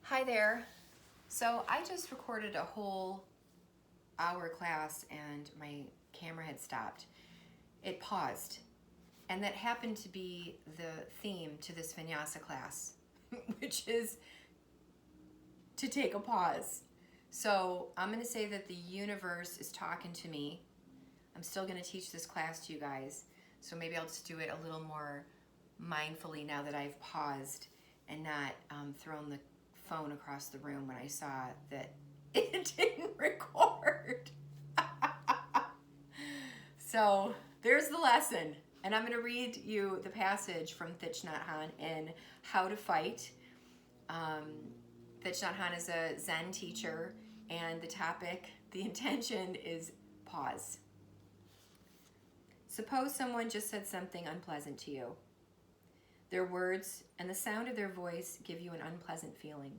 Hi there. So I just recorded a whole hour class and my camera had stopped. It paused. And that happened to be the theme to this Vinyasa class, which is to take a pause. So I'm going to say that the universe is talking to me. I'm still going to teach this class to you guys. So maybe I'll just do it a little more mindfully now that I've paused and not thrown the phone across the room when I saw that it didn't record. So there's the lesson. And I'm going to read you the passage from Thich Nhat Hanh in How to Fight. Thich Nhat Hanh is a Zen teacher, and the intention is pause. Suppose someone just said something unpleasant to you. Their words and the sound of their voice give you an unpleasant feeling.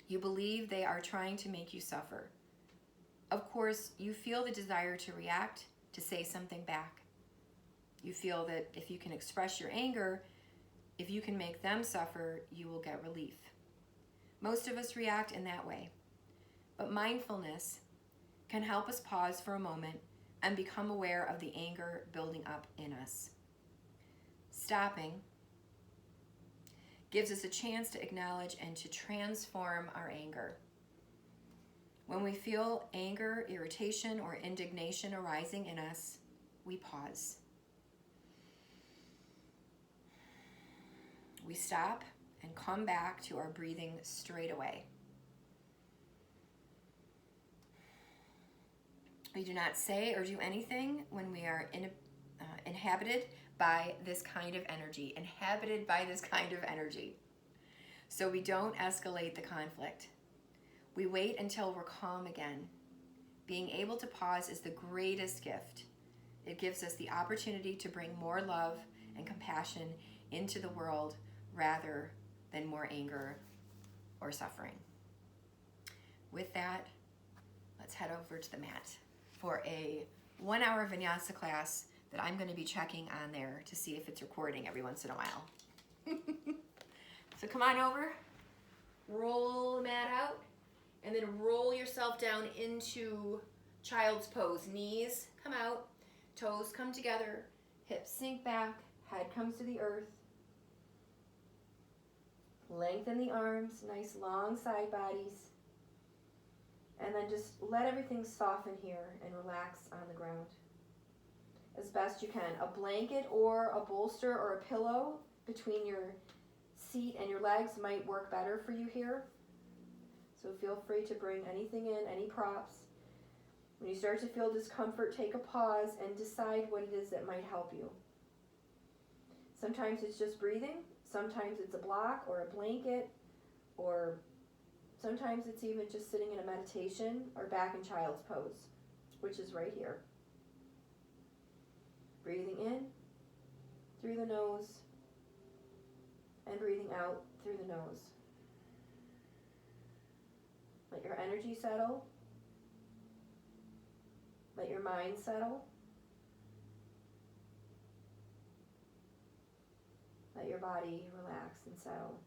You believe they are trying to make you suffer. Of course, you feel the desire to react, to say something back. You feel that if you can express your anger, if you can make them suffer, you will get relief. Most of us react in that way. But mindfulness can help us pause for a moment and become aware of the anger building up in us. Stopping gives us a chance to acknowledge and to transform our anger. When we feel anger, irritation, or indignation arising in us, we pause. We stop and come back to our breathing straight away. We do not say or do anything when we are inhabited by this kind of energy. So we don't escalate the conflict. We wait until we're calm again. Being able to pause is the greatest gift. It gives us the opportunity to bring more love and compassion into the world rather than more anger or suffering. With that, let's head over to the mat for a 1-hour Vinyasa class that I'm going to be checking on there to see if it's recording every once in a while. So come on over, roll the mat out, and then roll yourself down into child's pose. Knees come out, toes come together, hips sink back, head comes to the earth. Lengthen the arms, nice long side bodies. And then just let everything soften here and relax on the ground as best you can. A blanket or a bolster or a pillow between your seat and your legs might work better for you here. So feel free to bring anything in, any props. When you start to feel discomfort, take a pause and decide what it is that might help you. Sometimes it's just breathing. Sometimes it's a block or a blanket, or sometimes it's even just sitting in a meditation or back in child's pose, which is right here. Breathing in through the nose and breathing out through the nose. Let your energy settle. Let your mind settle. Let your body relax and settle.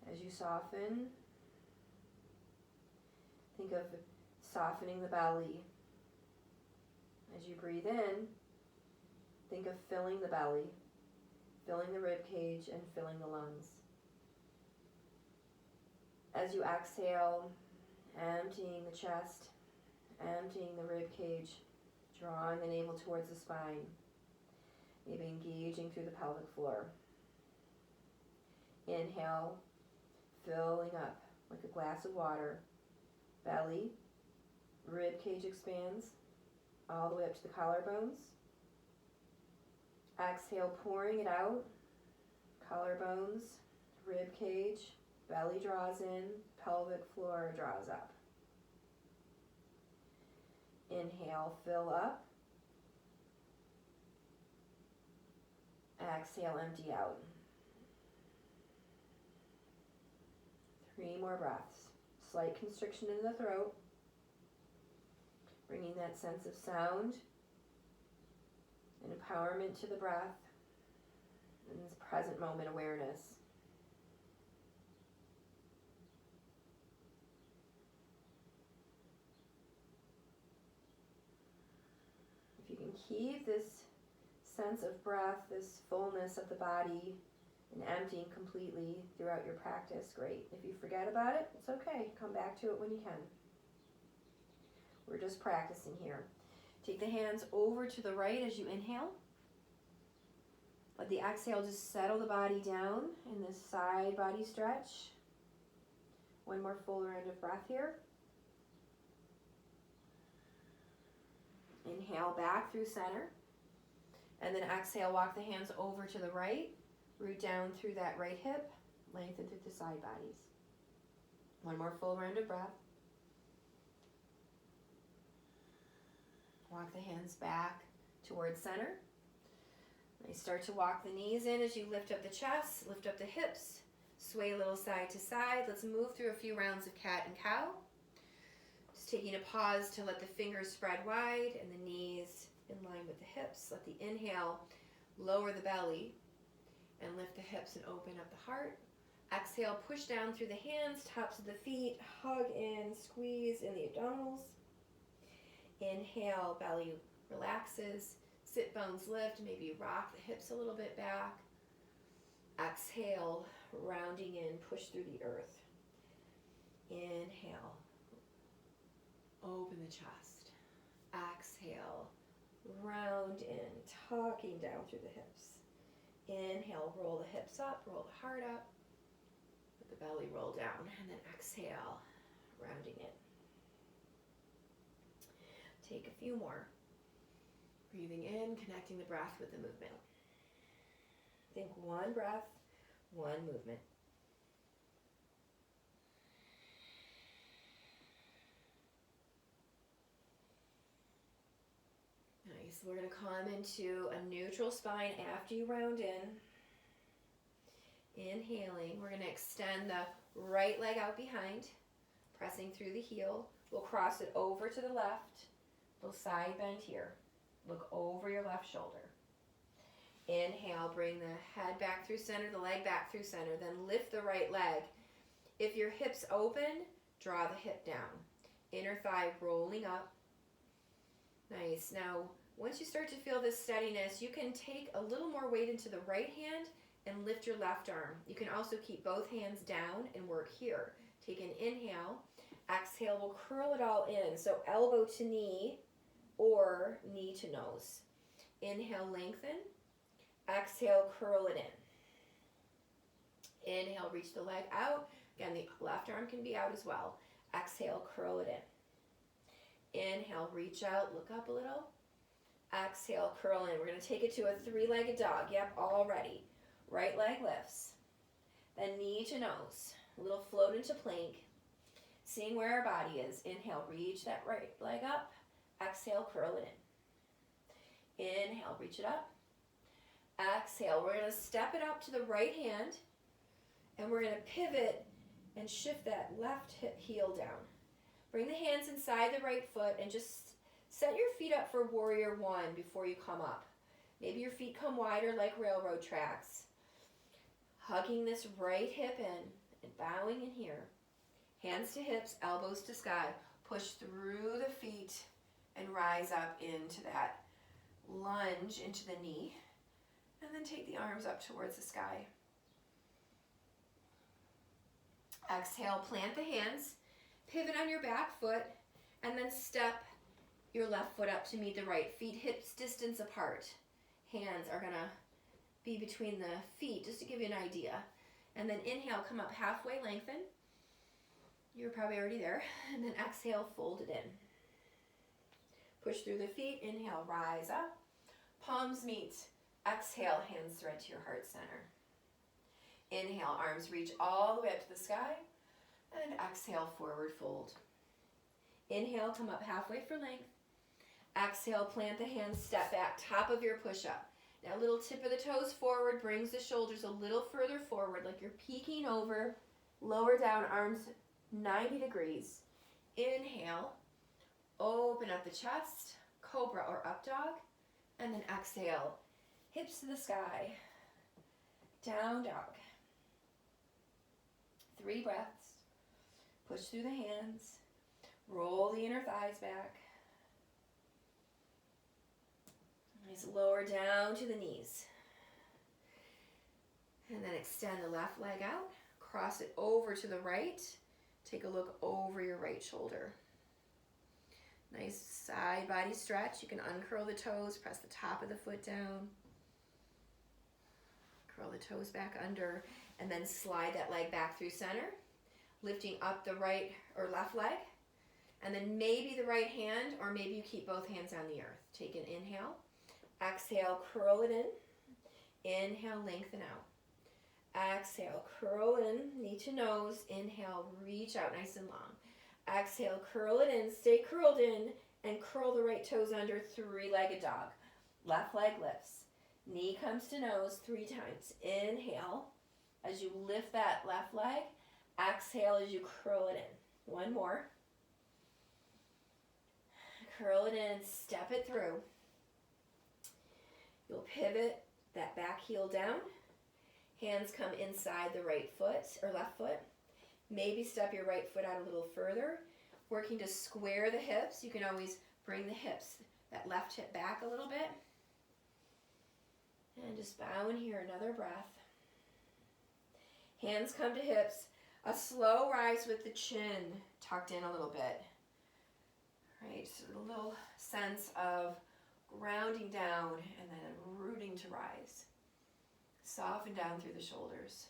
As you soften, think of softening the belly. As you breathe in, think of filling the belly, filling the rib cage, and filling the lungs. As you exhale, emptying the chest, emptying the rib cage, drawing the navel towards the spine, maybe engaging through the pelvic floor. Inhale, filling up like a glass of water. Belly, rib cage expands all the way up to the collarbones. Exhale, pouring it out. Collarbones, rib cage, belly draws in, pelvic floor draws up. Inhale, fill up. Exhale, empty out. 3 more breaths. Slight constriction in the throat. Bringing that sense of sound and empowerment to the breath. And this present moment awareness. If you can keep this sense of breath, this fullness of the body, and emptying completely throughout your practice, great. If you forget about it, it's okay. Come back to it when you can. We're just practicing here. Take the hands over to the right as you inhale. Let the exhale just settle the body down in this side body stretch. One more full round of breath here. Inhale back through center. And then exhale, walk the hands over to the right. Root down through that right hip. Lengthen through the side bodies. One more full round of breath. Walk the hands back towards center. And start to walk the knees in as you lift up the chest, lift up the hips, sway a little side to side. Let's move through a few rounds of cat and cow. Just taking a pause to let the fingers spread wide and the knees in line with the hips. Let the inhale lower the belly and lift the hips and open up the heart. Exhale, push down through the hands, tops of the feet, hug in, squeeze in the abdominals. Inhale, belly relaxes, sit bones lift, maybe rock the hips a little bit back. Exhale, rounding in, push through the earth. Inhale, open the chest. Exhale, round in, tucking down through the hips. Inhale, roll the hips up, roll the heart up. Let the belly roll down, and then exhale, rounding in. Take a few more. Breathing in, connecting the breath with the movement. Think one breath, one movement. Nice. We're going to come into a neutral spine after you round in. Inhaling. We're going to extend the right leg out behind, pressing through the heel. We'll cross it over to the left. Little side bend here. Look over your left shoulder. Inhale, bring the head back through center, the leg back through center. Then lift the right leg. If your hips open, draw the hip down. Inner thigh rolling up. Nice. Now, once you start to feel this steadiness, you can take a little more weight into the right hand and lift your left arm. You can also keep both hands down and work here. Take an inhale. Exhale, we'll curl it all in. So elbow to knee or knee to nose. Inhale, lengthen. Exhale, curl it in. Inhale, reach the leg out. Again, the left arm can be out as well. Exhale, curl it in. Inhale, reach out, look up a little. Exhale, curl in. We're going to take it to a three-legged dog. Yep, all ready. Right leg lifts. Then knee to nose. A little float into plank. Seeing where our body is. Inhale, reach that right leg up. Exhale, curl it in. Inhale, reach it up. Exhale, we're going to step it up to the right hand. And we're going to pivot and shift that left hip heel down. Bring the hands inside the right foot and just set your feet up for warrior one before you come up. Maybe your feet come wider like railroad tracks. Hugging this right hip in and bowing in here. Hands to hips, elbows to sky. Push through the feet and rise up into that lunge into the knee. And then take the arms up towards the sky. Exhale, plant the hands. Pivot on your back foot. And then step your left foot up to meet the right. Feet hips distance apart. Hands are going to be between the feet, just to give you an idea. And then inhale, come up halfway, lengthen. You're probably already there. And then exhale, fold it in. Push through the feet. Inhale, rise up. Palms meet. Exhale, hands thread to your heart center. Inhale, arms reach all the way up to the sky. And exhale, forward fold. Inhale, come up halfway for length. Exhale, plant the hands, step back, top of your push-up. Now, little tip of the toes forward, brings the shoulders a little further forward, like you're peeking over. Lower down, arms 90 degrees. Inhale, open up the chest, cobra or up dog. And then exhale, hips to the sky. Down dog. 3 breaths. Push through the hands. Roll the inner thighs back. Nice, lower down to the knees. And then extend the left leg out. Cross it over to the right. Take a look over your right shoulder. Nice side body stretch. You can uncurl the toes, press the top of the foot down. Curl the toes back under, and then slide that leg back through center, lifting up the right or left leg, and then maybe the right hand, or maybe you keep both hands on the earth. Take an inhale. Exhale, curl it in. Inhale, lengthen out. Exhale, curl in, knee to nose. Inhale, reach out nice and long. Exhale, curl it in, stay curled in, and curl the right toes under, 3-legged dog. Left leg lifts. Knee comes to nose 3 times. Inhale as you lift that left leg. Exhale as you curl it in. 1 more. Curl it in, step it through. You'll pivot that back heel down. Hands come inside the right foot or left foot. Maybe step your right foot out a little further. Working to square the hips. You can always bring the hips, that left hip back a little bit. And just bow in here, another breath. Hands come to hips. A slow rise with the chin tucked in a little bit. Right, so a little sense of grounding down and then rooting to rise. Soften down through the shoulders.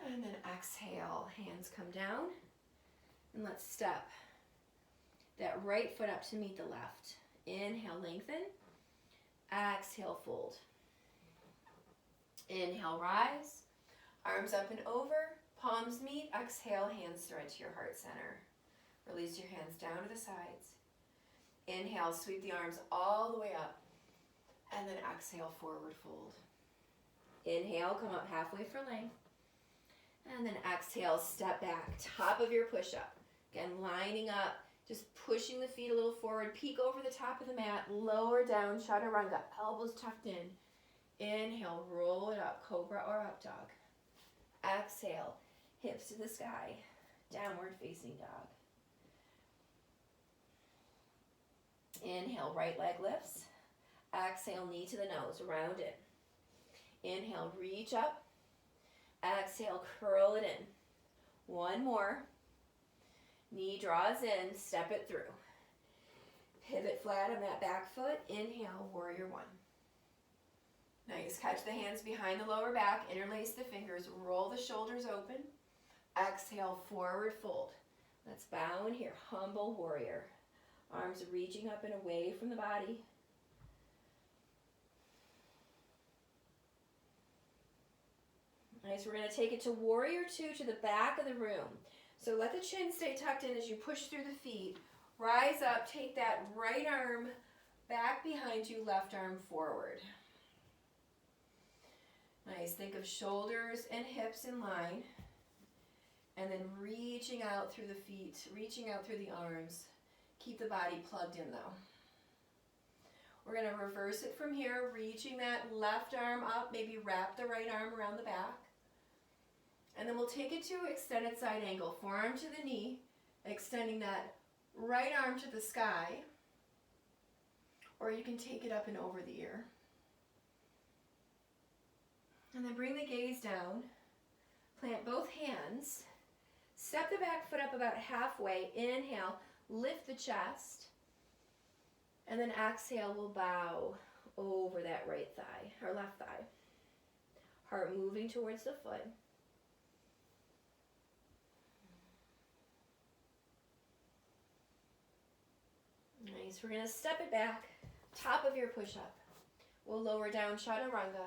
And then exhale, hands come down. And let's step that right foot up to meet the left. Inhale, lengthen. Exhale, fold. Inhale, rise. Arms up and over. Palms meet. Exhale, hands thread to your heart center. Release your hands down to the sides. Inhale, sweep the arms all the way up. And then exhale, forward fold. Inhale, come up halfway for length. And then exhale, step back, top of your push-up. Again, lining up, just pushing the feet a little forward. Peek over the top of the mat, lower down, chaturanga, elbows tucked in. Inhale, roll it up, cobra or up dog. Exhale, hips to the sky, downward facing dog. Inhale, right leg lifts. Exhale, knee to the nose, round it. Inhale, reach up. Exhale, curl it in. 1 more. Knee draws in, step it through. Pivot flat on that back foot. Inhale, warrior 1. Nice, catch the hands behind the lower back, interlace the fingers, roll the shoulders open. Exhale, forward fold. Let's bow in here, humble warrior. Arms reaching up and away from the body. Nice, we're going to take it to warrior 2 to the back of the room. So let the chin stay tucked in as you push through the feet. Rise up, take that right arm back behind you, left arm forward. Nice, think of shoulders and hips in line. And then reaching out through the feet, reaching out through the arms. Keep the body plugged in though. We're going to reverse it from here, reaching that left arm up, maybe wrap the right arm around the back. And then we'll take it to extended side angle, forearm to the knee, extending that right arm to the sky, or you can take it up and over the ear. And then bring the gaze down, plant both hands, step the back foot up about halfway, inhale, lift the chest, and then exhale, we'll bow over that right thigh, or left thigh. Heart moving towards the foot. Nice, we're going to step it back, top of your push-up. We'll lower down chaturanga.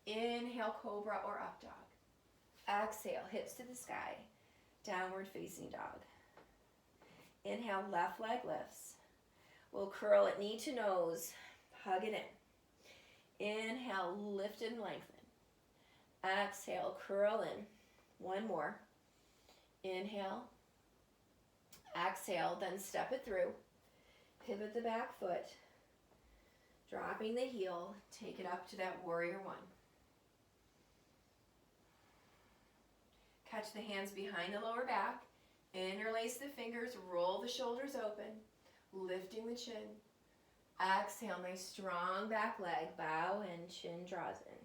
Inhale, cobra or up dog. Exhale, hips to the sky, downward facing dog. Inhale, left leg lifts. We'll curl it knee to nose, hug it in. Inhale, lift and lengthen. Exhale, curl in. 1 more. Inhale. Exhale, then step it through. Pivot the back foot. Dropping the heel, take it up to that warrior one. Catch the hands behind the lower back, interlace the fingers, roll the shoulders open, lifting the chin. Exhale, nice strong back leg, bow and chin draws in.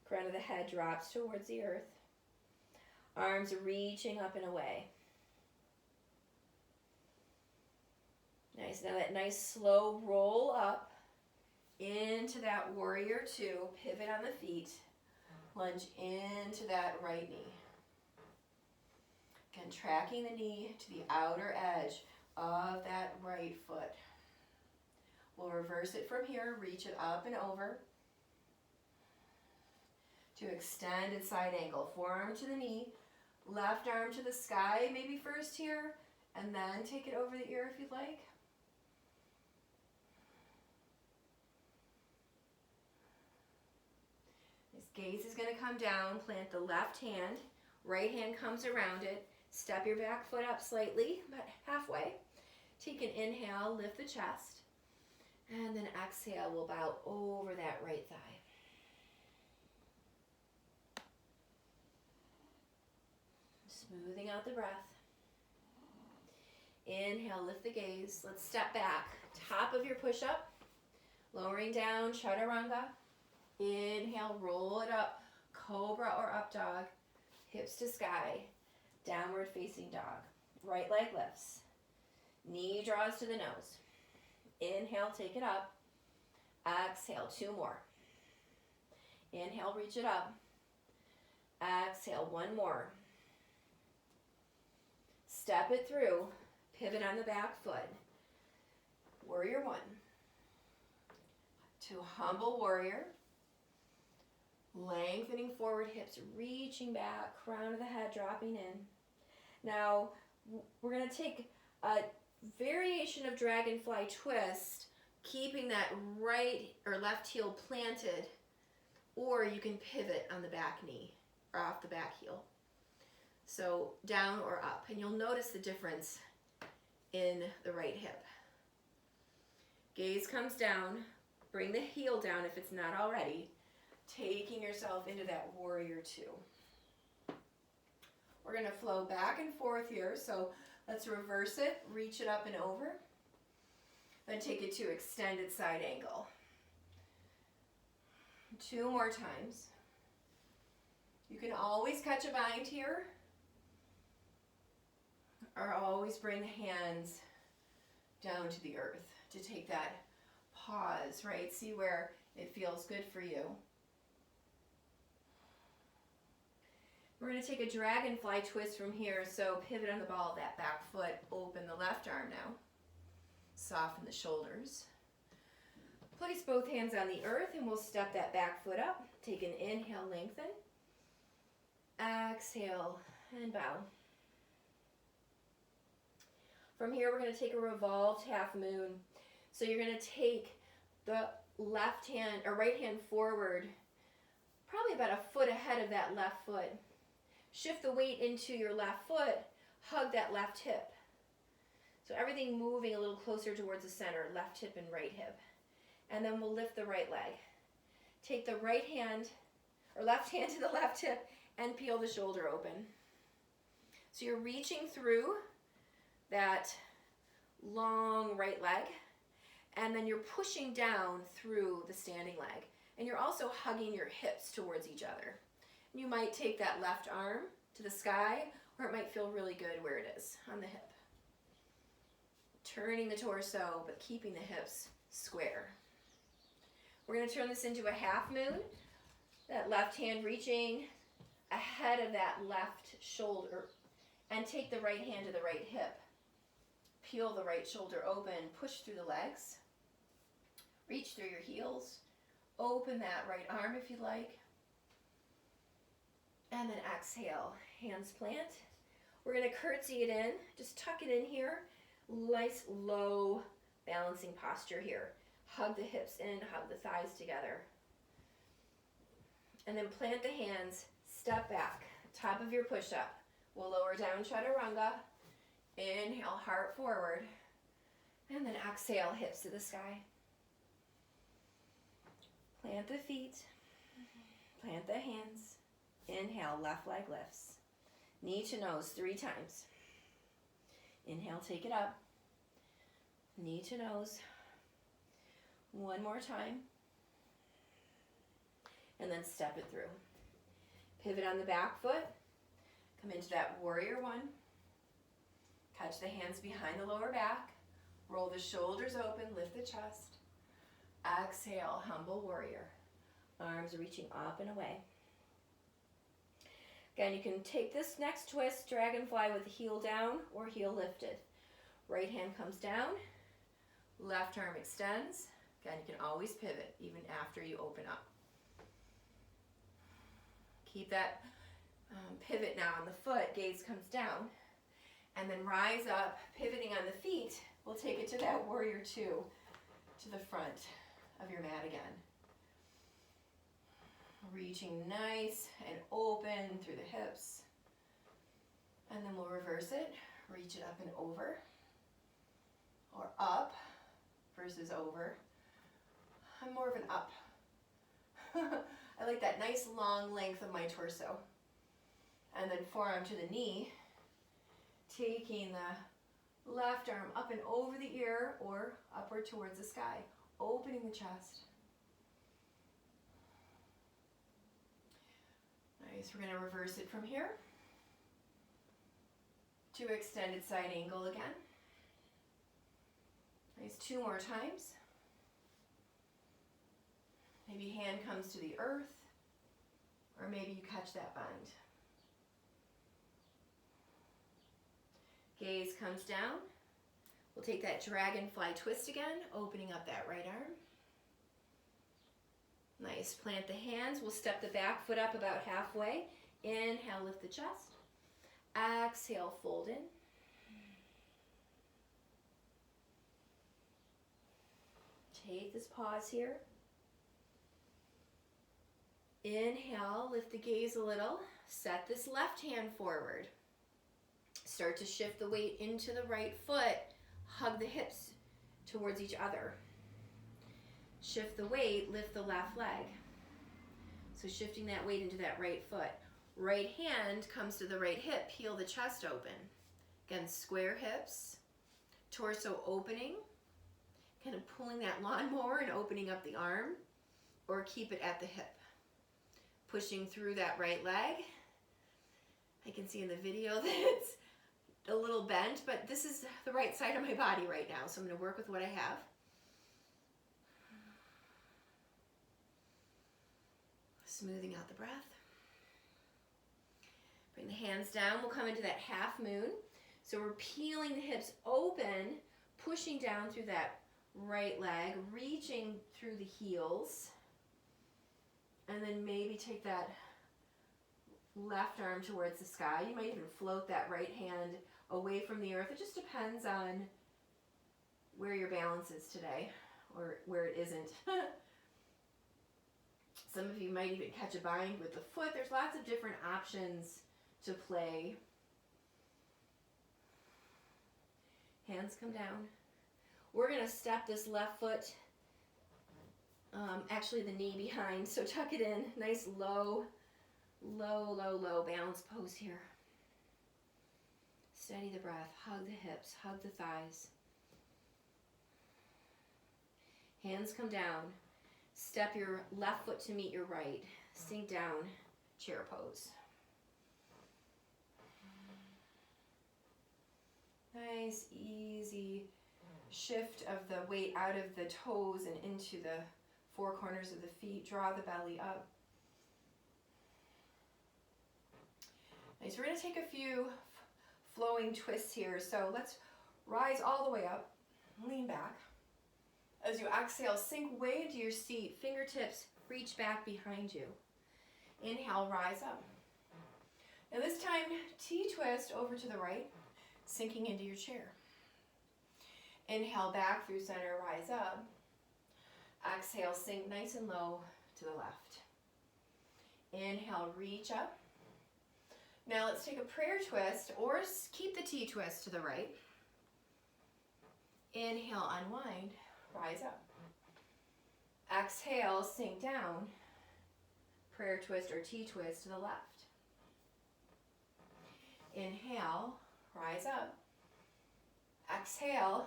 Crown of the head drops towards the earth. Arms reaching up and away. Nice, now that nice slow roll up into that warrior two, pivot on the feet, lunge into that right knee. Again, tracking the knee to the outer edge of that right foot. We'll reverse it from here, reach it up and over to extended side angle. Forearm to the knee, left arm to the sky, maybe first here, and then take it over the ear if you'd like. This gaze is going to come down, plant the left hand, right hand comes around it, step your back foot up slightly, but halfway. Take an inhale, lift the chest, and then exhale, we'll bow over that right thigh. Smoothing out the breath. Inhale, lift the gaze. Let's step back. Top of your push-up. Lowering down, chaturanga. Inhale, roll it up. Cobra or up dog. Hips to sky. Downward facing dog. Right leg lifts. Knee draws to the nose. Inhale, take it up. Exhale, two more. Inhale, reach it up. Exhale, one more. Step it through, pivot on the back foot. Warrior one. To humble warrior. Lengthening forward, hips reaching back, crown of the head dropping in. Now, we're going to take a variation of dragonfly twist, keeping that right or left heel planted, or you can pivot on the back knee or off the back heel. So down or up, and you'll notice the difference in the right hip. Gaze comes down, bring the heel down if it's not already, taking yourself into that warrior two. We're going to flow back and forth here, so let's reverse it, reach it up and over, then take it to extended side angle. Two more times. You can always catch a bind here, or always bring the hands down to the earth to take that pause, right? See where it feels good for you. We're going to take a dragonfly twist from here, so pivot on the ball of that back foot, open the left arm now. Soften the shoulders. Place both hands on the earth and we'll step that back foot up. Take an inhale, lengthen. Exhale and bow. From here, we're going to take a revolved half moon. So you're going to take the left hand or right hand forward, probably about a foot ahead of that left foot. Shift the weight into your left foot, hug that left hip. So everything moving a little closer towards the center, left hip and right hip. And then we'll lift the right leg. Take the right hand or left hand to the left hip and peel the shoulder open. So you're reaching through that long right leg, and then you're pushing down through the standing leg. And you're also hugging your hips towards each other. And you might take that left arm to the sky, or it might feel really good where it is, on the hip. Turning the torso, but keeping the hips square. We're going to turn this into a half moon. That left hand reaching ahead of that left shoulder, and take the right hand to the right hip. Peel the right shoulder open, push through the legs. Reach through your heels. Open that right arm if you like. And then exhale, hands plant. We're going to curtsy it in, just tuck it in here. Nice low balancing posture here. Hug the hips in, hug the thighs together. And then plant the hands, step back, top of your push-up. We'll lower down chaturanga. Inhale, heart forward. And then exhale, hips to the sky. Plant the feet, plant the hands. Inhale, left leg lifts. Knee to nose 3 times. Inhale, take it up. Knee to nose. One more time. And then step it through. Pivot on the back foot. Come into that warrior one. Catch the hands behind the lower back. Roll the shoulders open, lift the chest. Exhale, humble warrior. Arms reaching up and away. Again, you can take this next twist, dragonfly with the heel down or heel lifted. Right hand comes down, left arm extends. Again, you can always pivot even after you open up. Keep that pivot now on the foot, gaze comes down, and then rise up, pivoting on the feet. We'll take it to that warrior 2, to the front of your mat again. Reaching nice and open through the hips. And then we'll reverse it. Reach it up and over. Or up versus over. I'm more of an up. I like that nice long length of my torso. And then forearm to the knee. Taking the left arm up and over the ear or upward towards the sky. Opening the chest. Nice, we're going to reverse it from here to extended side angle again. Nice, 2 more times. Maybe hand comes to the earth, or maybe you catch that bind. Gaze comes down. We'll take that dragonfly twist again, opening up that right arm. Nice, plant the hands. We'll step the back foot up about halfway. Inhale, lift the chest. Exhale, fold in. Take this pause here. Inhale, lift the gaze a little. Set this left hand forward. Start to shift the weight into the right foot. Hug the hips towards each other. Shift the weight, lift the left leg. So shifting that weight into that right foot. Right hand comes to the right hip, peel the chest open. Again, square hips, torso opening, kind of pulling that lawnmower and opening up the arm, or keep it at the hip. Pushing through that right leg. I can see in the video that it's a little bent, but this is the right side of my body right now, so I'm going to work with what I have. Smoothing out the breath. Bring the hands down. We'll come into that half moon. So we're peeling the hips open, pushing down through that right leg, reaching through the heels. And then maybe take that left arm towards the sky. You might even float that right hand away from the earth. It just depends on where your balance is today or where it isn't. Some of you might even catch a bind with the foot. There's lots of different options to play. Hands come down. We're going to step this left foot, actually the knee behind, so tuck it in. Nice low balance pose here. Steady the breath, hug the hips, hug the thighs. Hands come down. Step your left foot to meet your right. Sink down, chair pose. Nice, easy shift of the weight out of the toes and into the 4 corners of the feet. Draw the belly up. Nice, we're going to take a few flowing twists here. So let's rise all the way up, lean back. As you exhale, sink way into your seat. Fingertips reach back behind you. Inhale, rise up. Now this time, T-twist over to the right, sinking into your chair. Inhale, back through center, rise up. Exhale, sink nice and low to the left. Inhale, reach up. Now let's take a prayer twist, or keep the T-twist to the right. Inhale, unwind. Rise up. Exhale, sink down. Prayer twist or T-twist to the left. Inhale, rise up. Exhale,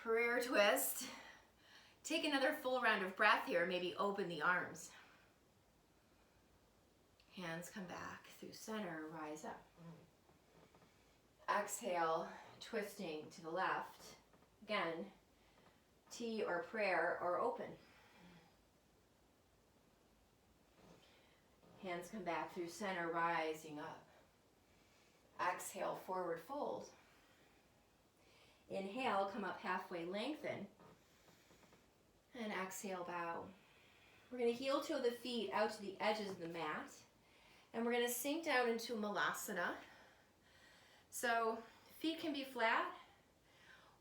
prayer twist. Take another full round of breath here. Maybe open the arms. Hands come back through center, rise up. Exhale, twisting to the left. Again, T or prayer or open. Hands come back through center, rising up. Exhale, forward fold. Inhale, come up halfway, lengthen. And exhale, bow. We're going to heel toe the feet out to the edges of the mat. And we're going to sink down into Malasana. So feet can be flat,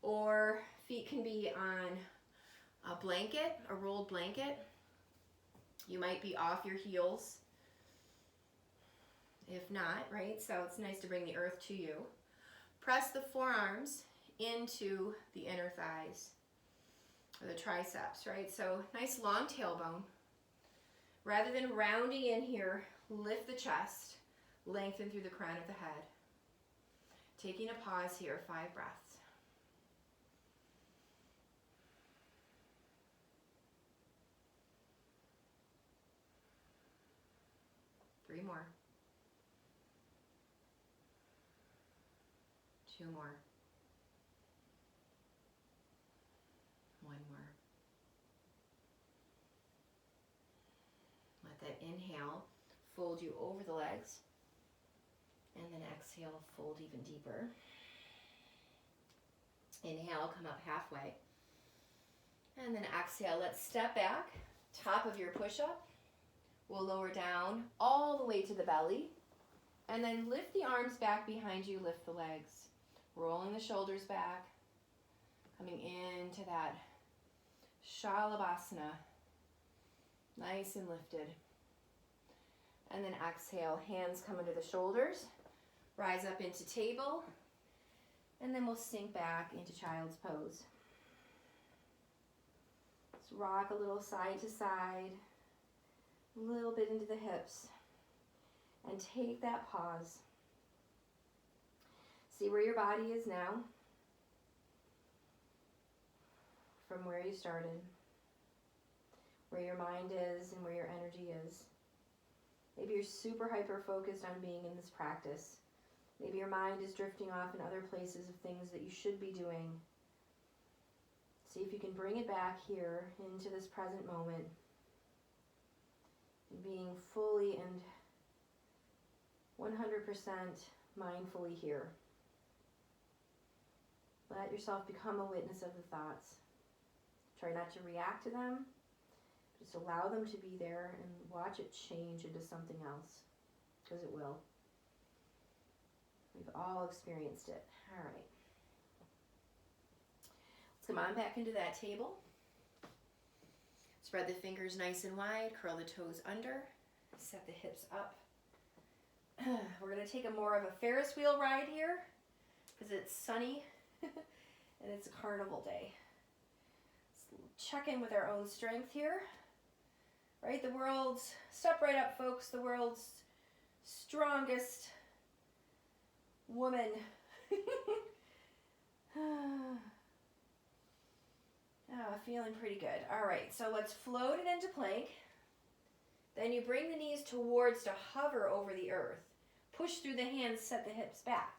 or feet can be on a blanket, a rolled blanket. You might be off your heels. If not, right? So it's nice to bring the earth to you. Press the forearms into the inner thighs, or the triceps, right? So nice long tailbone. Rather than rounding in here, lift the chest, lengthen through the crown of the head. Taking a pause here, 5 breaths. Three more. 2 more. 1 more. Let that inhale fold you over the legs. And then exhale, fold even deeper. Inhale, come up halfway. And then exhale, let's step back. Top of your push-up. We'll lower down all the way to the belly. And then lift the arms back behind you, lift the legs. Rolling the shoulders back. Coming into that Shalabhasana. Nice and lifted. And then exhale, hands come under the shoulders. Rise up into table. And then we'll sink back into child's pose. Let's rock a little side to side. A little bit into the hips. And take that pause. See where your body is now. From where you started. Where your mind is and where your energy is. Maybe you're super hyper focused on being in this practice. Maybe your mind is drifting off in other places of things that you should be doing. See if you can bring it back here into this present moment. And being fully and 100% mindfully here. Let yourself become a witness of the thoughts. Try not to react to them. Just allow them to be there and watch it change into something else. Because it will. We've all experienced it. All right. Let's come on back into that table. Spread the fingers nice and wide. Curl the toes under. Set the hips up. We're going to take a more of a Ferris wheel ride here. Because it's sunny. And it's a carnival day. Let's check in with our own strength here. Right, the world's, step right up folks, the world's strongest woman. Feeling pretty good. All right, so let's float it into plank. Then you bring the knees towards to hover over the earth. Push through the hands, set the hips back.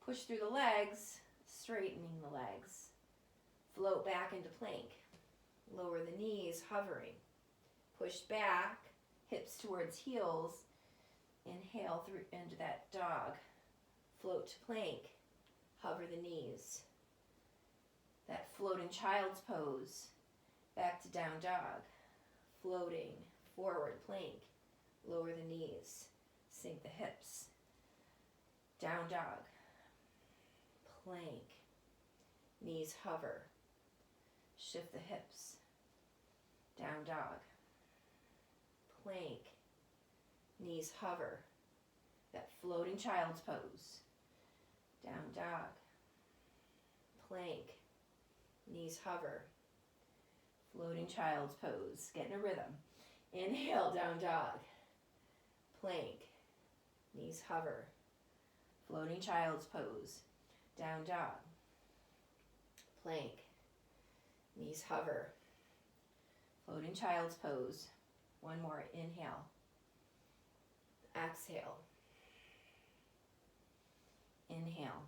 Push through the legs, straightening the legs. Float back into plank. Lower the knees, hovering. Push back, hips towards heels. Inhale through into that dog. Float to plank. Hover the knees. That floating child's pose. Back to down dog. Floating, forward plank. Lower the knees. Sink the hips. Down dog. Plank. Knees hover. Shift the hips. Down dog. Plank. Knees hover. That floating child's pose. Down dog. Plank. Knees hover. Floating child's pose. Get in a rhythm. Inhale, down dog. Plank. Knees hover. Floating child's pose. Down dog. Plank. Knees hover. Floating child's pose. One more. Inhale. Exhale. Inhale.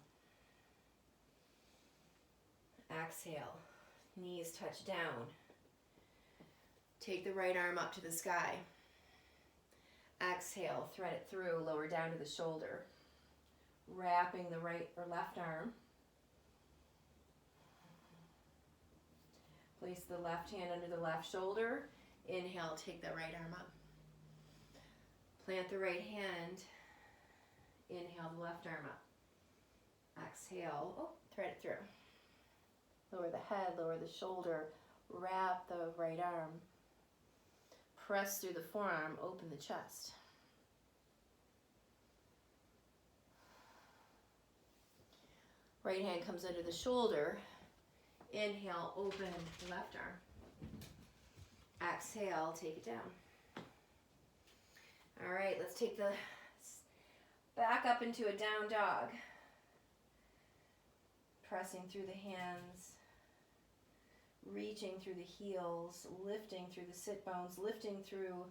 Exhale. Knees touch down. Take the right arm up to the sky. Exhale, thread it through, lower down to the shoulder. Wrapping the right or left arm. Place the left hand under the left shoulder. Inhale, take the right arm up. Plant the right hand. Inhale, the left arm up. Exhale, thread it through. Lower the head, lower the shoulder. Wrap the right arm. Press through the forearm, open the chest. Right hand comes under the shoulder. Inhale, open the left arm. Exhale, take it down. All right, let's take the back up into a down dog. Pressing through the hands, reaching through the heels, lifting through the sit bones, lifting through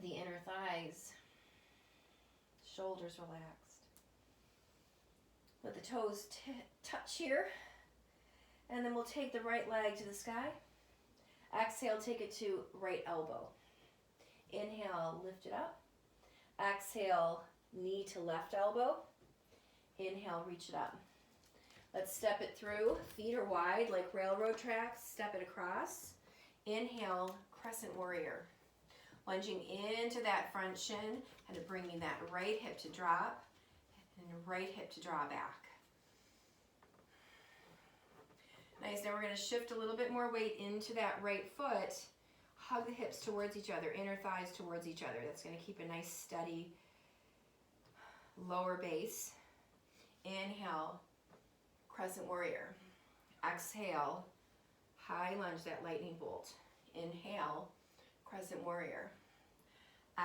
the inner thighs, shoulders relaxed. Let the toes touch here, and then we'll take the right leg to the sky. Exhale, take it to right elbow. Inhale, lift it up. Exhale, knee to left elbow. Inhale, reach it up. Let's step it through. Feet are wide like railroad tracks. Step it across. Inhale, crescent warrior. Lunging into that front shin and bringing that right hip to drop and right hip to draw back. Nice. Now we're going to shift a little bit more weight into that right foot. Hug the hips towards each other, inner thighs towards each other. That's going to keep a nice steady lower base. Inhale, crescent warrior. Exhale, high lunge, that lightning bolt. Inhale, crescent warrior.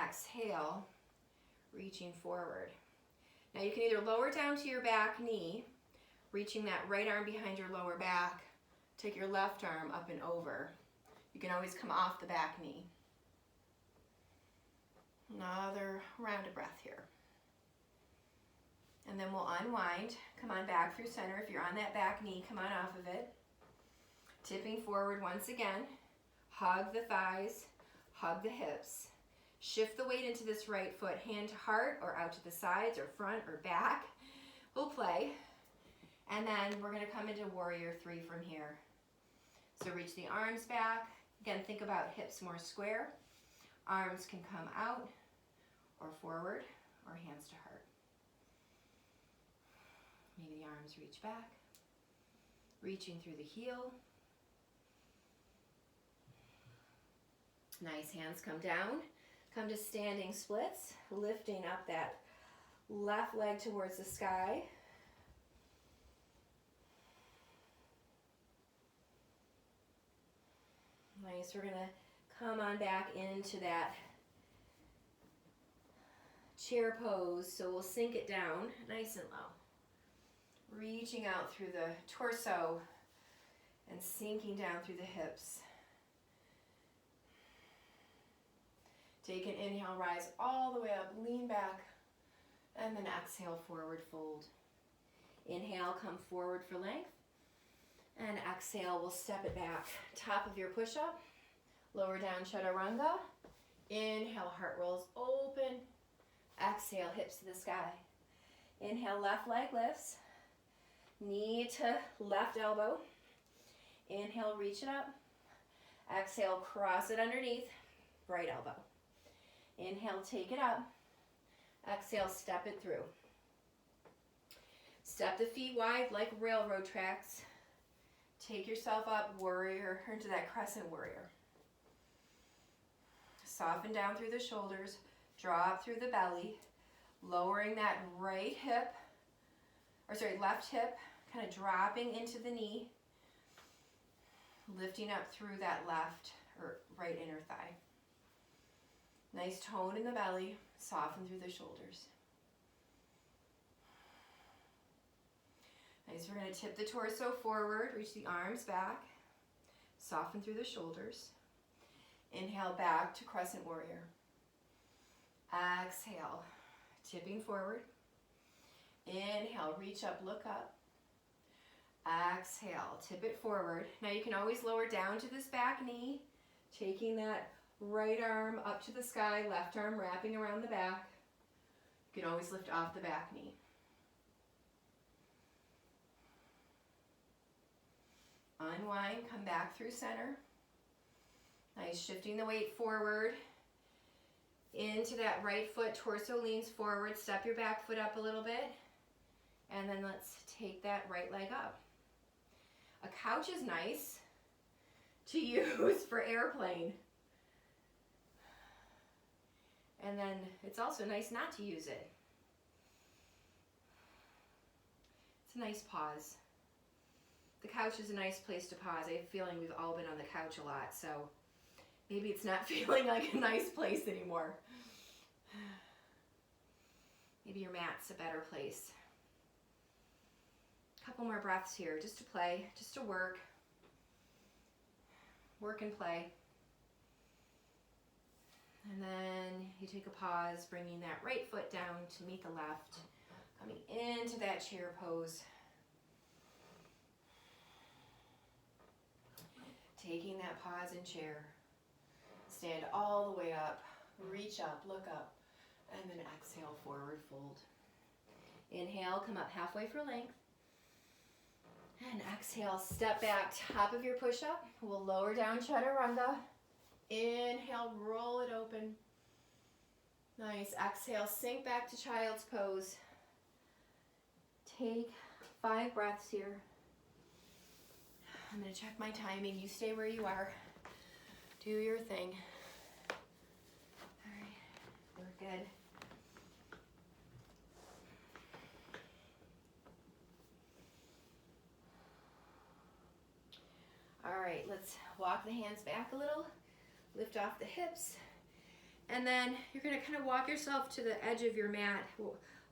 Exhale, reaching forward. Now you can either lower down to your back knee, reaching that right arm behind your lower back. Take your left arm up and over. You can always come off the back knee. Another round of breath here. And then we'll unwind. Come on back through center. If you're on that back knee, come on off of it. Tipping forward once again. Hug the thighs, hug the hips. Shift the weight into this right foot, hand to heart or out to the sides or front or back. We'll play. And then we're going to come into warrior 3 from here. So reach the arms back. Again, think about hips more square. Arms can come out or forward or hands to heart. Maybe the arms reach back. Reaching through the heel. Nice, hands come down. Come to standing splits, lifting up that left leg towards the sky. Nice, we're gonna come on back into that chair pose, so we'll sink it down nice and low. Reaching out through the torso and sinking down through the hips. Take an inhale, rise all the way up, lean back, and then exhale, forward fold. Inhale, come forward for length, and exhale, we'll step it back. Top of your push-up, lower down chaturanga. Inhale, heart rolls open. Exhale, hips to the sky. Inhale, left leg lifts. Knee to left elbow. Inhale, reach it up. Exhale, cross it underneath, right elbow. Inhale, take it up. Exhale, step it through. Step the feet wide like railroad tracks. Take yourself up, warrior, into that crescent warrior. Soften down through the shoulders, drop through the belly, lowering that left hip, kind of dropping into the knee. lifting up through that left or right inner thigh. Nice tone in the belly, soften through the shoulders. Nice, we're going to tip the torso forward, reach the arms back, soften through the shoulders. Inhale back to crescent warrior. Exhale, tipping forward. Inhale, reach up, look up. Exhale, tip it forward. Now you can always lower down to this back knee, taking that right arm up to the sky, left arm wrapping around the back. You can always lift off the back knee. Unwind, come back through center. Nice, shifting the weight forward into that right foot, torso leans forward, step your back foot up a little bit, and then let's take that right leg up. A couch is nice to use for airplane. And then it's also nice not to use it. It's a nice pause. The couch is a nice place to pause. I have a feeling we've all been on the couch a lot, so maybe it's not feeling like a nice place anymore. Maybe your mat's a better place. A couple more breaths here, just to play, just to work. Work and play. And then you take a pause, bringing that right foot down to meet the left, coming into that chair pose. Taking that pause in chair. Stand all the way up, reach up, look up, and then exhale, forward fold. Inhale, come up halfway for length. And exhale, step back, top of your push-up. We'll lower down chaturanga. Inhale, roll it open. Nice. Exhale, sink back to child's pose. Take 5 breaths here. I'm going to check my timing. You stay where you are. Do your thing. All right, we're good. All right, let's walk the hands back a little. Lift off the hips. And then you're going to kind of walk yourself to the edge of your mat,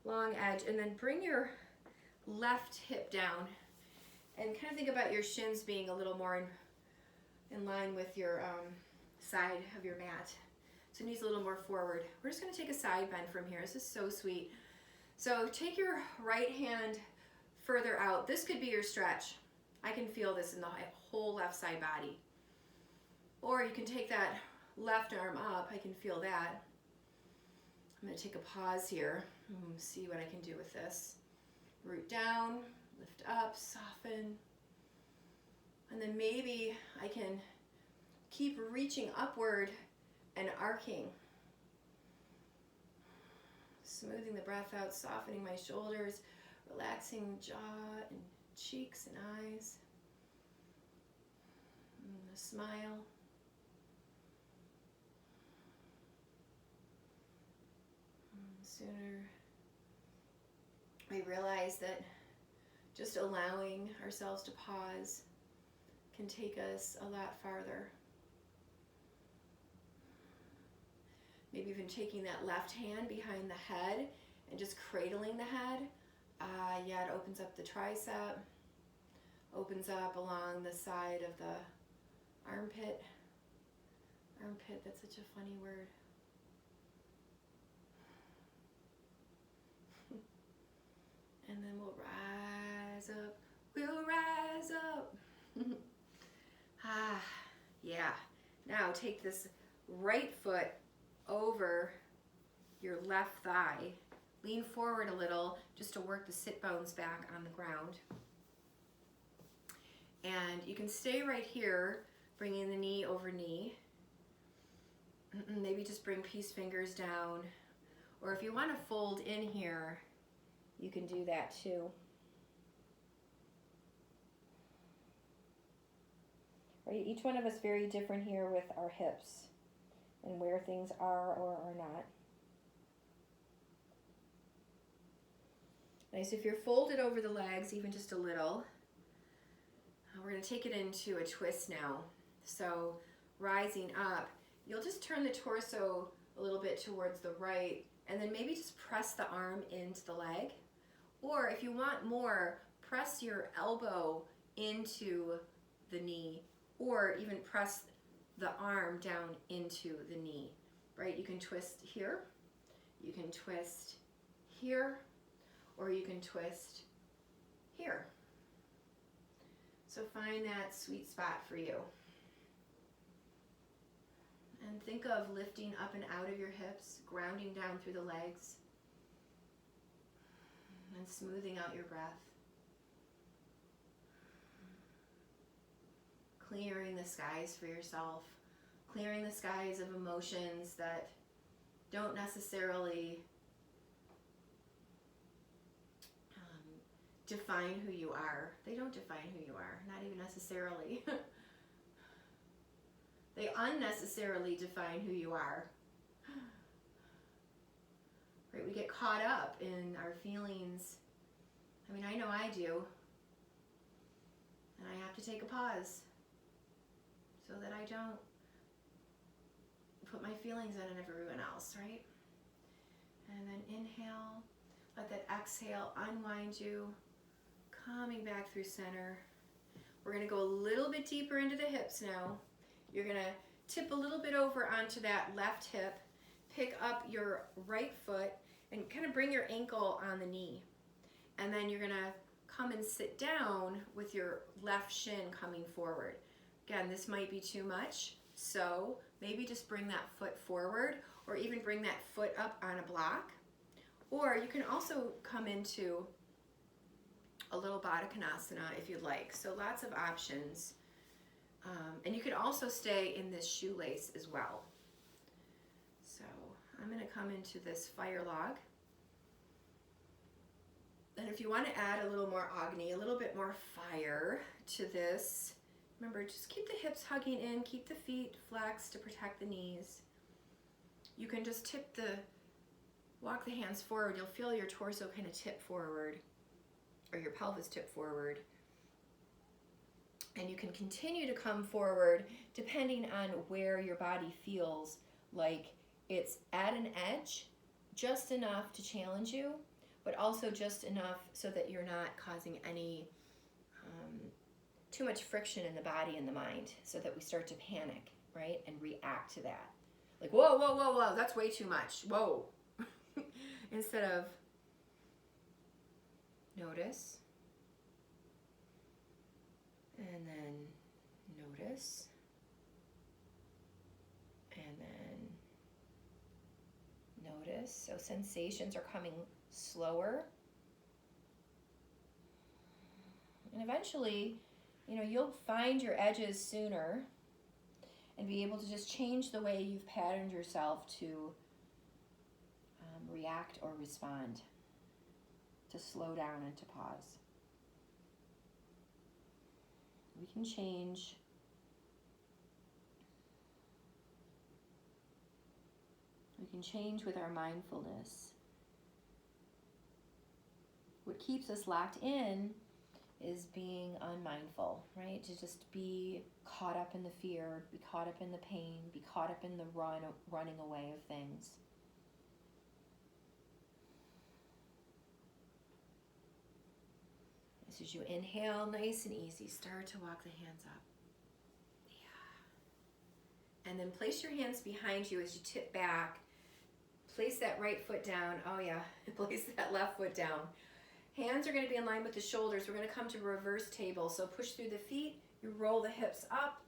long edge, and then bring your left hip down. And kind of think about your shins being a little more in line with your side of your mat. So knees a little more forward. We're just going to take a side bend from here. This is so sweet. So take your right hand further out. This could be your stretch. I can feel this in the whole left side body. Or you can take that left arm up. I can feel that. I'm going to take a pause here. See what I can do with this. Root down, lift up, soften. And then maybe I can keep reaching upward and arcing. Smoothing the breath out, softening my shoulders, relaxing jaw and cheeks and eyes. And a smile. And sooner we realize that just allowing ourselves to pause can take us a lot farther. Maybe even taking that left hand behind the head and just cradling the head. Yeah, it opens up the tricep, opens up along the side of the armpit. Armpit, that's such a funny word. And then we'll rise up. We'll rise up. Yeah. Now take this right foot over your left thigh. Lean forward a little just to work the sit bones back on the ground. And you can stay right here, bringing the knee over knee. Maybe just bring peace fingers down. Or if you want to fold in here, you can do that too. Right? Each one of us very different here with our hips and where things are or are not. Nice. If you're folded over the legs, even just a little, We're going to take it into a twist now. So rising up, you'll just turn the torso a little bit towards the right, and then maybe just press the arm into the leg. Or if you want more, press your elbow into the knee, or even press the arm down into the knee, right? You can twist here, you can twist here, or you can twist here. So find that sweet spot for you. And think of lifting up and out of your hips, grounding down through the legs, and smoothing out your breath. Clearing the skies for yourself, clearing the skies of emotions that don't necessarily define who you are. They don't define who you are, not even necessarily. They unnecessarily define who you are. Right? We get caught up in our feelings. I mean, I know I do. And I have to take a pause so that I don't put my feelings on everyone else, right? And then inhale, let that exhale unwind you, coming back through center. We're going to go a little bit deeper into the hips now. You're going to tip a little bit over onto that left hip, pick up your right foot, and kind of bring your ankle on the knee. And then you're going to come and sit down with your left shin coming forward. Again, this might be too much, so maybe just bring that foot forward, or even bring that foot up on a block. Or you can also come into a little Baddha Konasana if you'd like. So lots of options. And you could also stay in this shoelace as well. So I'm going to come into this fire log. And if you want to add a little more Agni, a little bit more fire to this, remember, just keep the hips hugging in, keep the feet flexed to protect the knees. You can just walk the hands forward. You'll feel your torso kind of tip forward, or your pelvis tip forward. And you can continue to come forward depending on where your body feels like it's at an edge, just enough to challenge you, but also just enough so that you're not causing any too much friction in the body and the mind, so that we start to panic, right, and react to that. Like, whoa, whoa, whoa, whoa, that's way too much. Whoa. Instead of notice, and then notice, and then notice. So sensations are coming slower. And eventually, you'll find your edges sooner and be able to just change the way you've patterned yourself to react or respond, to slow down and to pause. We can change. We can change with our mindfulness. What keeps us locked in is being unmindful, right? To just be caught up in the fear, be caught up in the pain, be caught up in the running away of things. As you inhale, nice and easy, start to walk the hands up. Yeah. And then place your hands behind you as you tip back. Place that right foot down. Oh yeah, place that left foot down. Hands are going to be in line with the shoulders. We're going to come to reverse table. So push through the feet, you roll the hips up.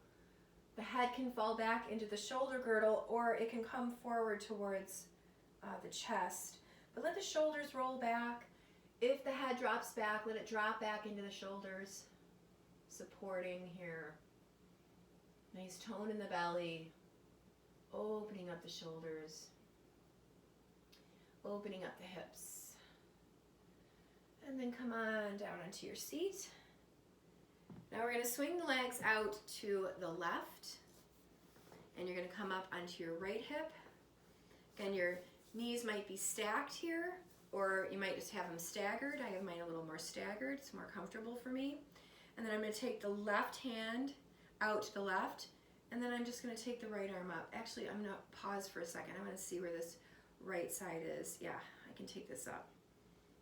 The head can fall back into the shoulder girdle, or it can come forward towards the chest. But let the shoulders roll back. If the head drops back, let it drop back into the shoulders, supporting here. Nice tone in the belly, opening up the shoulders, opening up the hips. And then come on down onto your seat. Now we're going to swing the legs out to the left, and you're going to come up onto your right hip. Again, your knees might be stacked here, or you might just have them staggered. I have mine a little more staggered. It's more comfortable for me. And then I'm going to take the left hand out to the left, and then I'm just going to take the right arm up. Actually, I'm going to pause for a second. I'm going to see where this right side is. Yeah, I can take this up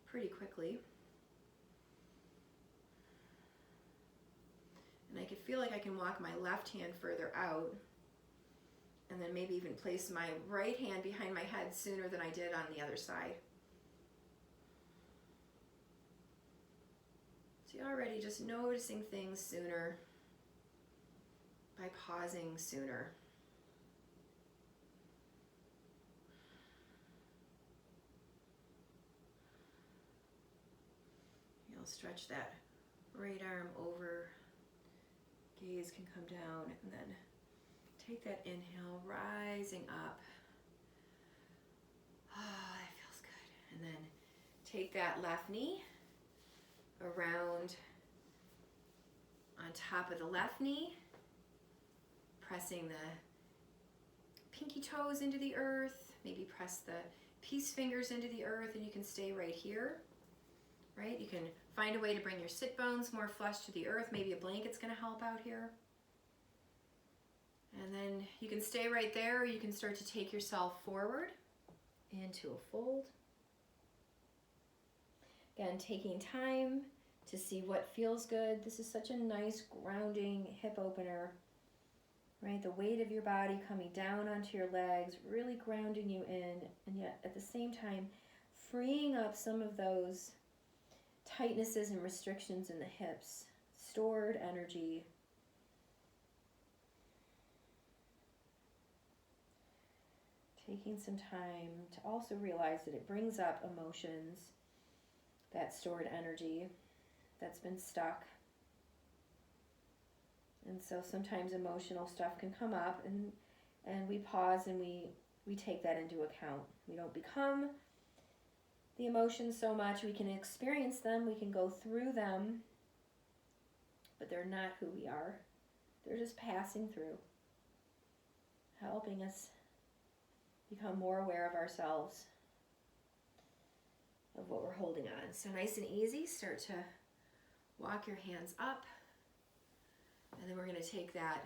pretty quickly. And I can feel like I can walk my left hand further out, and then maybe even place my right hand behind my head sooner than I did on the other side. So you're already just noticing things sooner by pausing sooner. You'll stretch that right arm over, gaze can come down, and then take that inhale, rising up. Ah, that feels good. And then take that left knee around on top of the left knee, pressing the pinky toes into the earth, maybe press the peace fingers into the earth, and you can stay right here, right? You can find a way to bring your sit bones more flush to the earth. Maybe a blanket's gonna help out here. And then you can stay right there, or you can start to take yourself forward into a fold. Again, taking time to see what feels good. This is such a nice grounding hip opener, right? The weight of your body coming down onto your legs, really grounding you in, and yet at the same time, freeing up some of those tightnesses and restrictions in the hips, stored energy. Taking some time to also realize that it brings up emotions, that stored energy that's been stuck. And so sometimes emotional stuff can come up, and we pause and we take that into account. We don't become the emotions so much. We can experience them, we can go through them, but they're not who we are. They're just passing through, helping us become more aware of ourselves, of what we're holding on. So nice and easy, start to walk your hands up, and then we're going to take that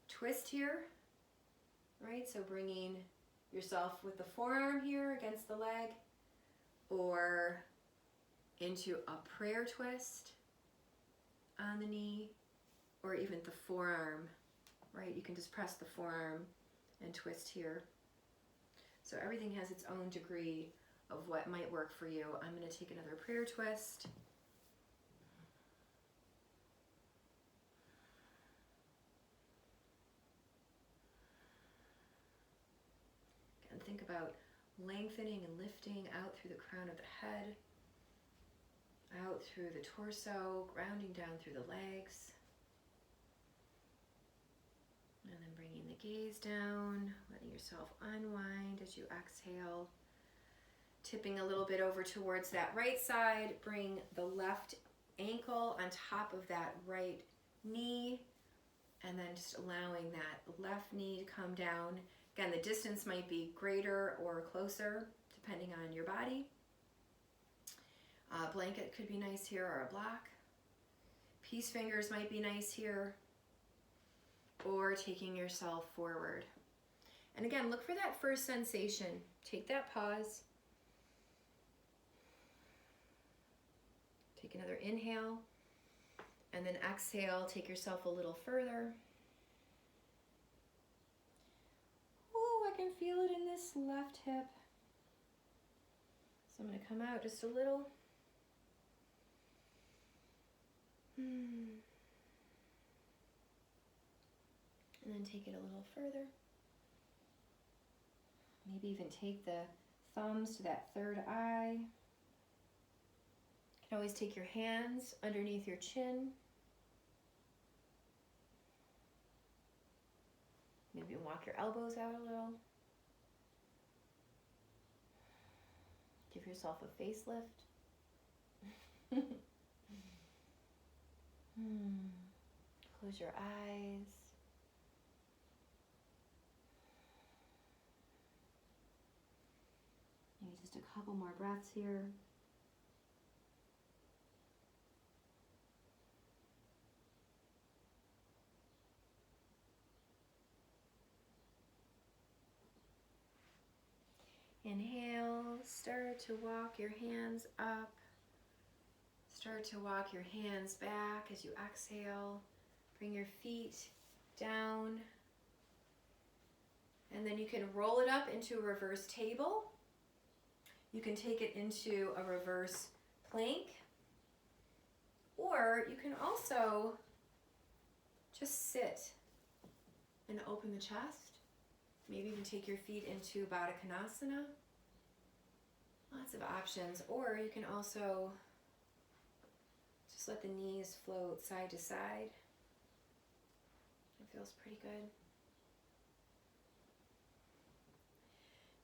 twist here, right? So bringing yourself with the forearm here against the leg, or into a prayer twist on the knee, or even the forearm, right? You can just press the forearm and twist here. So everything has its own degree of what might work for you. I'm going to take another prayer twist. And think about lengthening and lifting out through the crown of the head, out through the torso, grounding down through the legs. And then bringing the gaze down, letting yourself unwind as you exhale. Tipping a little bit over towards that right side, bring the left ankle on top of that right knee, and then just allowing that left knee to come down. Again, the distance might be greater or closer, depending on your body. A blanket could be nice here, or a block. Peace fingers might be nice here, or taking yourself forward. And again, look for that first sensation. Take that pause. Take another inhale, and then exhale, take yourself a little further. Oh, I can feel it in this left hip. So I'm going to come out just a little. And then take it a little further. Maybe even take the thumbs to that third eye. You can always take your hands underneath your chin. Maybe walk your elbows out a little. Give yourself a facelift. Close your eyes. Maybe just a couple more breaths here. Inhale, start to walk your hands up. Start to walk your hands back as you exhale. Bring your feet down. And then you can roll it up into a reverse table. You can take it into a reverse plank. Or you can also just sit and open the chest. Maybe even take your feet into Baddha Konasana. Lots of options. Or you can also just let the knees float side to side. It feels pretty good.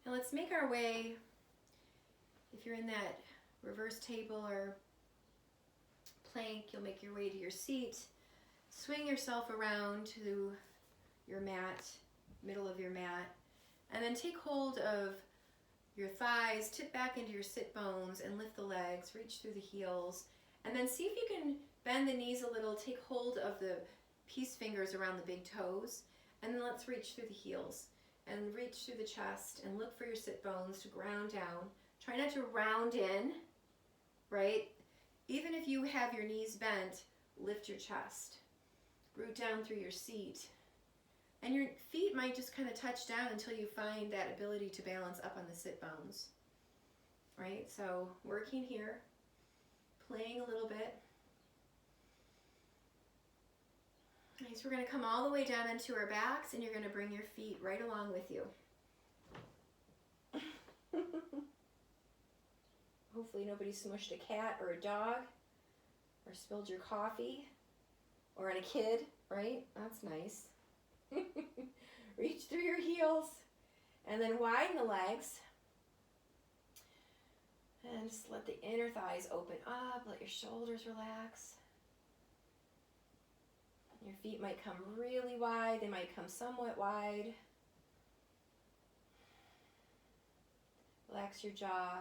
Now let's make our way, if you're in that reverse table or plank, you'll make your way to your seat. Swing yourself around to your mat, middle of your mat, and then take hold of your thighs, tip back into your sit bones and lift the legs, reach through the heels, and then see if you can bend the knees a little, take hold of the peace fingers around the big toes, and then let's reach through the heels and reach through the chest and look for your sit bones to ground down. Try not to round in, right? Even if you have your knees bent, lift your chest. Root down through your seat. And your feet might just kind of touch down until you find that ability to balance up on the sit bones, right? So working here, playing a little bit. Okay, so we're going to come all the way down into our backs, and you're going to bring your feet right along with you. Hopefully nobody smushed a cat or a dog or spilled your coffee or on a kid, right? That's nice. Reach through your heels and then widen the legs. And just let the inner thighs open up. Let your shoulders relax. Your feet might come really wide. They might come somewhat wide. Relax your jaw,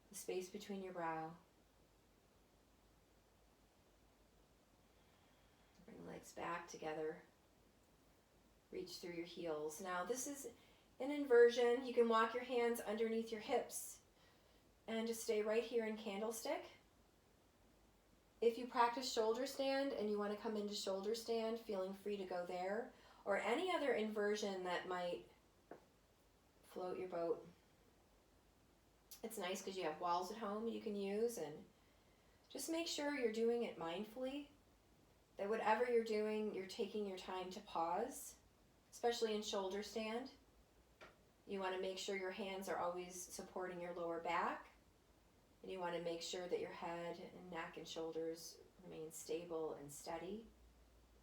the space between your brow. Bring the legs back together. Reach through your heels. Now this is an inversion. You can walk your hands underneath your hips and just stay right here in candlestick. If you practice shoulder stand and you want to come into shoulder stand, feeling free to go there, or any other inversion that might float your boat. It's nice because you have walls at home you can use, and just make sure you're doing it mindfully, that whatever you're doing, you're taking your time to pause, especially in shoulder stand. You want to make sure your hands are always supporting your lower back. And you want to make sure that your head and neck and shoulders remain stable and steady,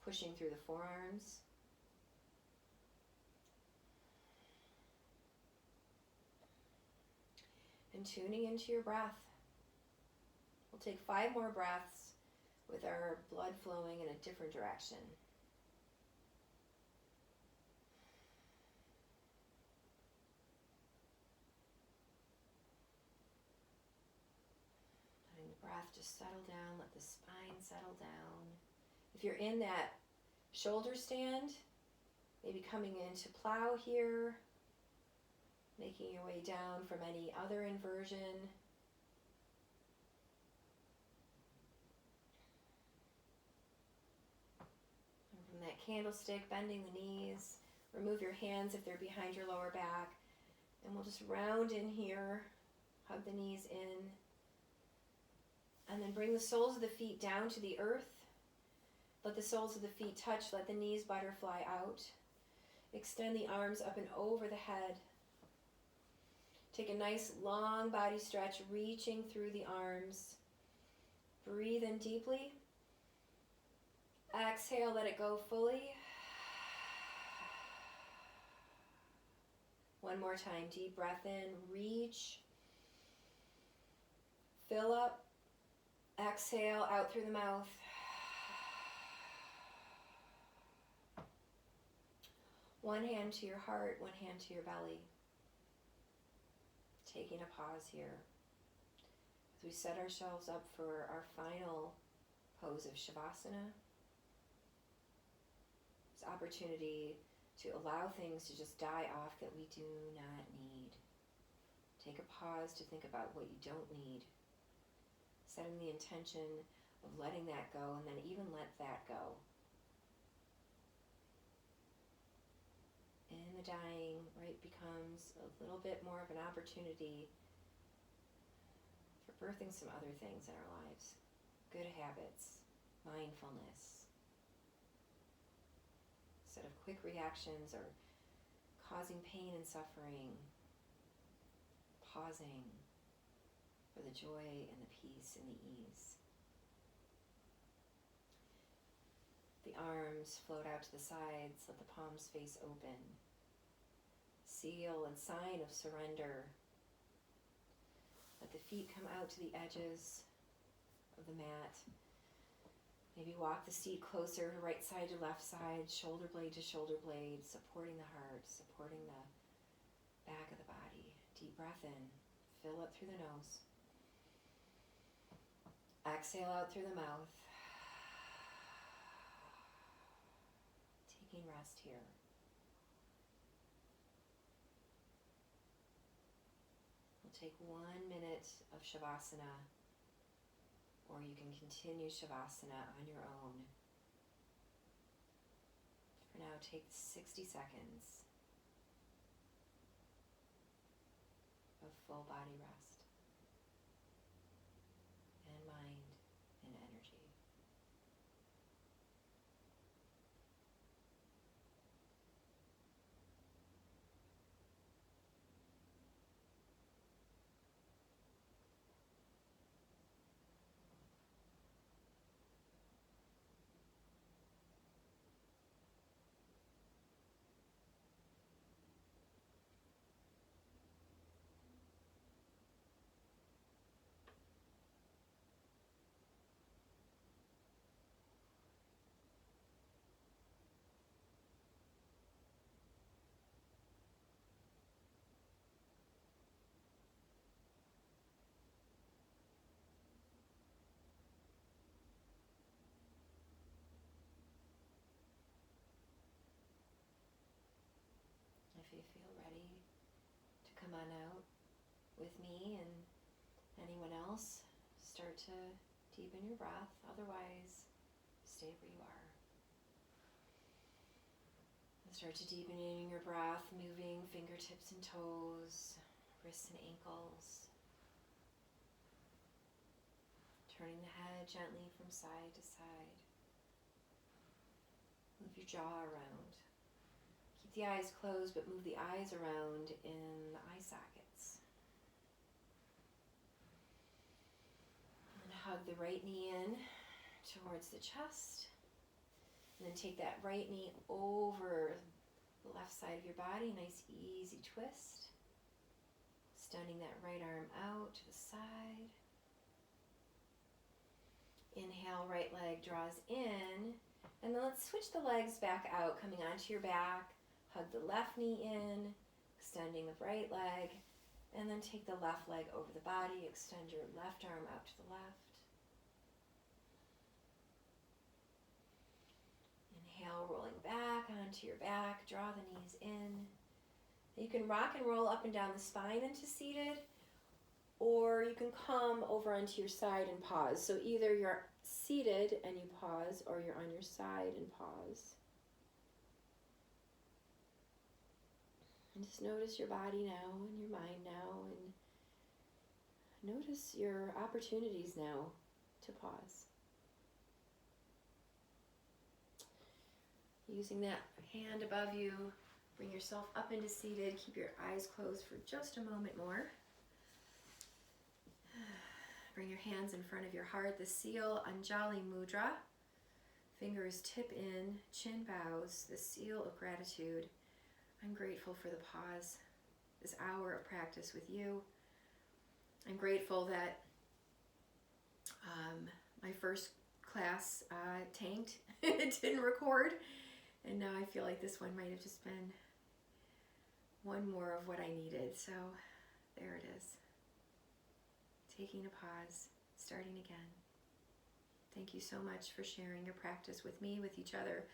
pushing through the forearms. And tuning into your breath. We'll take 5 more breaths with our blood flowing in a different direction. Breath just settle down, let the spine settle down. If you're in that shoulder stand, maybe coming into plow here, making your way down from any other inversion. And from that candlestick, bending the knees, remove your hands if they're behind your lower back, and we'll just round in here, hug the knees in. And then bring the soles of the feet down to the earth. Let the soles of the feet touch. Let the knees butterfly out. Extend the arms up and over the head. Take a nice long body stretch, reaching through the arms. Breathe in deeply. Exhale, let it go fully. One more time, deep breath in, reach. Fill up. Exhale out through the mouth. One hand to your heart, one hand to your belly. Taking a pause here as we set ourselves up for our final pose of Shavasana. This opportunity to allow things to just die off that we do not need. Take a pause to think about what you don't need. Setting the intention of letting that go, and then even let that go. In the dying, right, becomes a little bit more of an opportunity for birthing some other things in our lives. Good habits, mindfulness. Instead of quick reactions or causing pain and suffering, pausing for the joy and the peace and the ease. The arms float out to the sides, let the palms face open. Seal and sign of surrender. Let the feet come out to the edges of the mat. Maybe walk the seat closer, right side to left side, shoulder blade to shoulder blade, supporting the heart, supporting the back of the body. Deep breath in, fill up through the nose. Exhale out through the mouth. Taking rest here. We'll take 1 minute of Shavasana, or you can continue Shavasana on your own. For now, take 60 seconds of full body rest and mind and energy. If you feel ready to come on out with me and anyone else, start to deepen your breath. Otherwise, stay where you are. And start to deepen in your breath, moving fingertips and toes, wrists and ankles. Turning the head gently from side to side. Move your jaw around. Keep the eyes closed, but move the eyes around in the eye sockets. And hug the right knee in towards the chest. And then take that right knee over the left side of your body. Nice easy twist. Extending that right arm out to the side. Inhale, right leg draws in. And then let's switch the legs back out, coming onto your back. Hug the left knee in, extending the right leg. And then take the left leg over the body. Extend your left arm out to the left. Inhale, rolling back onto your back. Draw the knees in. You can rock and roll up and down the spine into seated. Or you can come over onto your side and pause. So either you're seated and you pause, or you're on your side and pause. And just notice your body now and your mind now, and notice your opportunities now to pause. Using that hand above you, bring yourself up into seated. Keep your eyes closed for just a moment more. Bring your hands in front of your heart, the seal, Anjali Mudra. Fingers tip in, chin bows, the seal of gratitude. I'm grateful for the pause, this hour of practice with you. I'm grateful that my first class tanked. It didn't record. And now I feel like this one might have just been one more of what I needed. So there it is. Taking a pause, starting again. Thank you so much for sharing your practice with me, with each other.